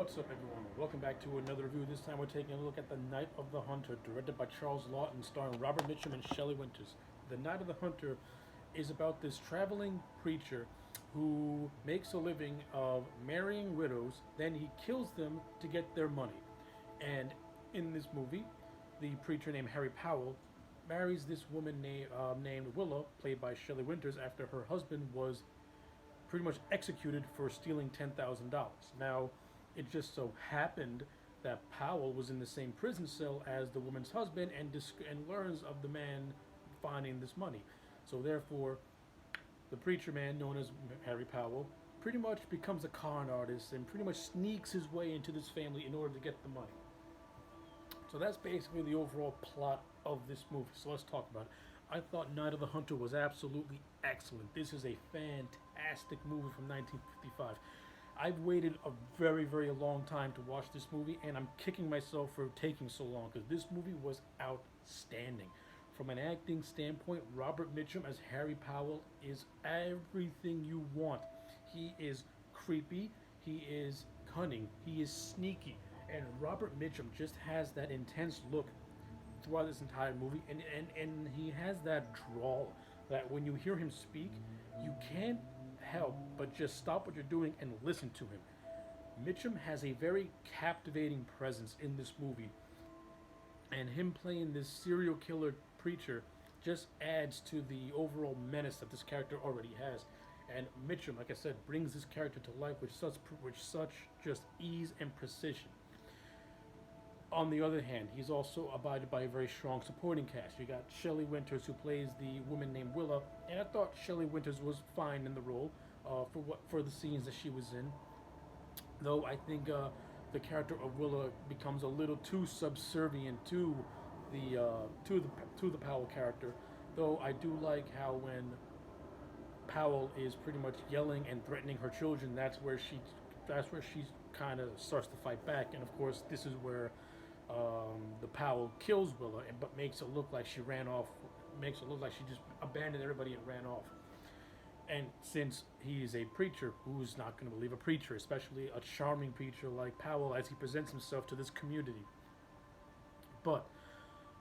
What's up, everyone? Welcome back to another review. This time we're taking a look at The Night of the Hunter, directed by Charles Laughton, starring Robert Mitchum and Shelley Winters. The Night of the Hunter is about this traveling preacher who makes a living of marrying widows, then he kills them to get their money. And in this movie, the preacher named Harry Powell marries this woman named Willow, played by Shelley Winters, after her husband was pretty much executed for stealing $10,000. Now, it just so happened that Powell was in the same prison cell as the woman's husband and learns of the man finding this money. So therefore, the preacher man, known as Harry Powell, pretty much becomes a con artist and pretty much sneaks his way into this family in order to get the money. So that's basically the overall plot of this movie. So let's talk about it. I thought Night of the Hunter was absolutely excellent. This is a fantastic movie from 1955. I've waited a very, very long time to watch this movie, and I'm kicking myself for taking so long because this movie was outstanding. From an acting standpoint, Robert Mitchum as Harry Powell is everything you want. He is creepy, he is cunning, he is sneaky, and Robert Mitchum just has that intense look throughout this entire movie, and he has that drawl that when you hear him speak, you can't help but just stop what you're doing and listen to him. Mitchum has a very captivating presence in this movie, and him playing this serial killer preacher just adds to the overall menace that this character already has. And Mitchum, like I said, brings this character to life with such just ease and precision. On the other hand, he's also abided by a very strong supporting cast. You got Shelley Winters, who plays the woman named Willa, and I thought Shelley Winters was fine in the role for the scenes that she was in. Though I think the character of Willa becomes a little too subservient to the Powell character. Though I do like how when Powell is pretty much yelling and threatening her children, that's where she kind of starts to fight back. And of course, this is where the Powell kills Willa, but makes it look like she ran off. Makes it look like she just abandoned everybody and ran off. And since he is a preacher, who's not going to believe a preacher, especially a charming preacher like Powell, as he presents himself to this community? But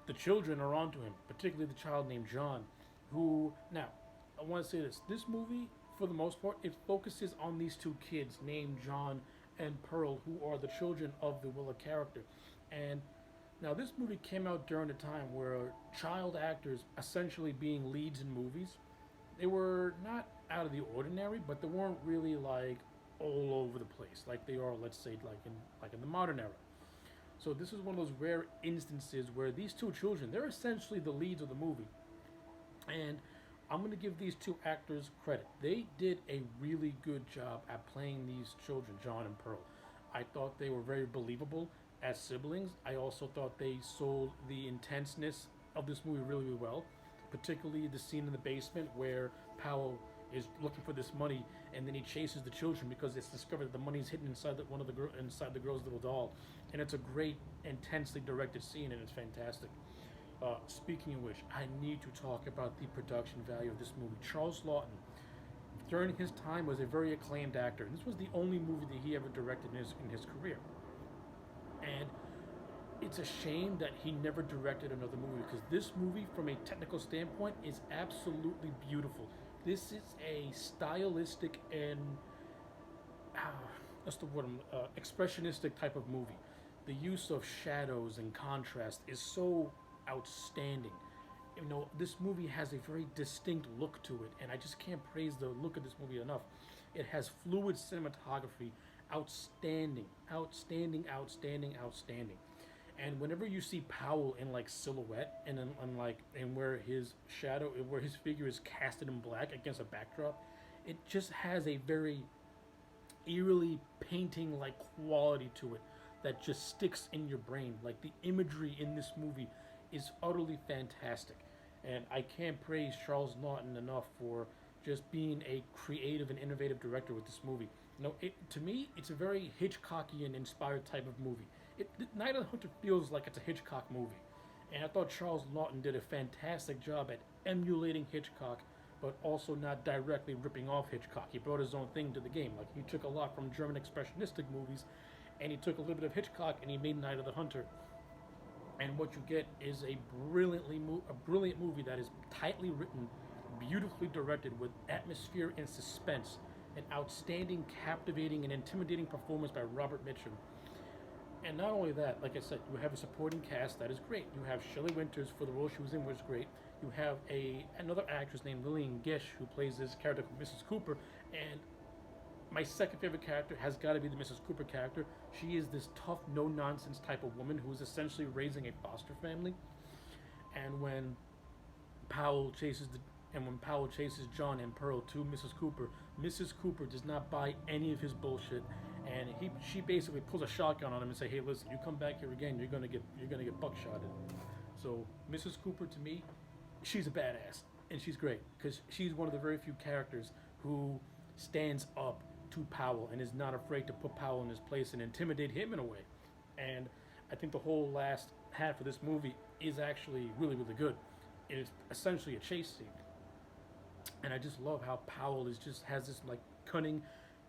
the children are onto him, particularly the child named John, who, now, I want to say this. This movie, for the most part, it focuses on these two kids named John and Pearl, who are the children of the Willa character. And now this movie came out during a time where child actors essentially being leads in movies, they were not out of the ordinary, but they weren't really like all over the place like they are, let's say, like in the modern era. So this is one of those rare instances where these two children, they're essentially the leads of the movie. And I'm going to give these two actors credit. They did a really good job at playing these children, John and Pearl. I thought they were very believable as siblings. I also thought they sold the intenseness of this movie really, really well, particularly the scene in the basement where Powell is looking for this money, and then he chases the children because it's discovered that the money's hidden inside inside the girl's little doll, and it's a great, intensely directed scene, and it's fantastic. Speaking of which, I need to talk about the production value of this movie. Charles Laughton, during his time, was a very acclaimed actor, and this was the only movie that he ever directed in his career. And it's a shame that he never directed another movie, because this movie, from a technical standpoint, is absolutely beautiful. This is a stylistic and what's the word? Expressionistic type of movie. The use of shadows and contrast is so outstanding. You know, this movie has a very distinct look to it, and I just can't praise the look of this movie enough. It has fluid cinematography, outstanding, outstanding, outstanding, outstanding. And whenever you see Powell in like silhouette and where his figure is casted in black against a backdrop, it just has a very eerily painting like quality to it that just sticks in your brain. Like, the imagery in this movie is utterly fantastic. And I can't praise Charles Laughton enough for just being a creative and innovative director with this movie. You know, to me, it's a very Hitchcockian inspired type of movie. Night of the Hunter feels like it's a Hitchcock movie. And I thought Charles Laughton did a fantastic job at emulating Hitchcock, but also not directly ripping off Hitchcock. He brought his own thing to the game. Like, he took a lot from German expressionistic movies and he took a little bit of Hitchcock and he made Night of the Hunter. And what you get is a brilliant movie that is tightly written, beautifully directed, with atmosphere and suspense. An outstanding, captivating, and intimidating performance by Robert Mitchum. And not only that, like I said, you have a supporting cast that is great. You have Shelley Winters for the role she was in, was great. You have another actress named Lillian Gish who plays this character called Mrs. Cooper. And my second favorite character has got to be the Mrs. Cooper character. She is this tough, no-nonsense type of woman who is essentially raising a foster family. And when Powell chases John and Pearl to Mrs. Cooper does not buy any of his bullshit, and she basically pulls a shotgun on him and say, "Hey, listen, you come back here again, you're gonna get buckshotted." So Mrs. Cooper, to me, she's a badass, and she's great because she's one of the very few characters who stands up to Powell and is not afraid to put Powell in his place and intimidate him in a way. And I think the whole last half of this movie is actually really, really good. It is essentially a chase scene. And I just love how Powell has this like cunning,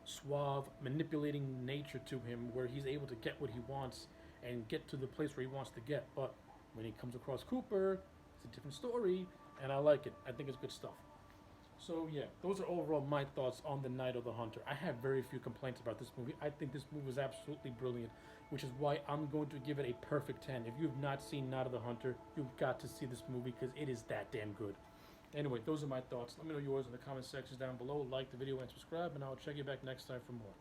suave, manipulating nature to him, where he's able to get what he wants and get to the place where he wants to get. But when he comes across Cooper, it's a different story, and I like it. I think it's good stuff. So yeah, those are overall my thoughts on The Night of the Hunter. I have very few complaints about this movie. I think this movie is absolutely brilliant, which is why I'm going to give it a perfect 10. If you've not seen Night of the Hunter, you've got to see this movie because it is that damn good. Anyway, those are my thoughts. Let me know yours in the comment sections down below. Like the video and subscribe, and I'll check you back next time for more.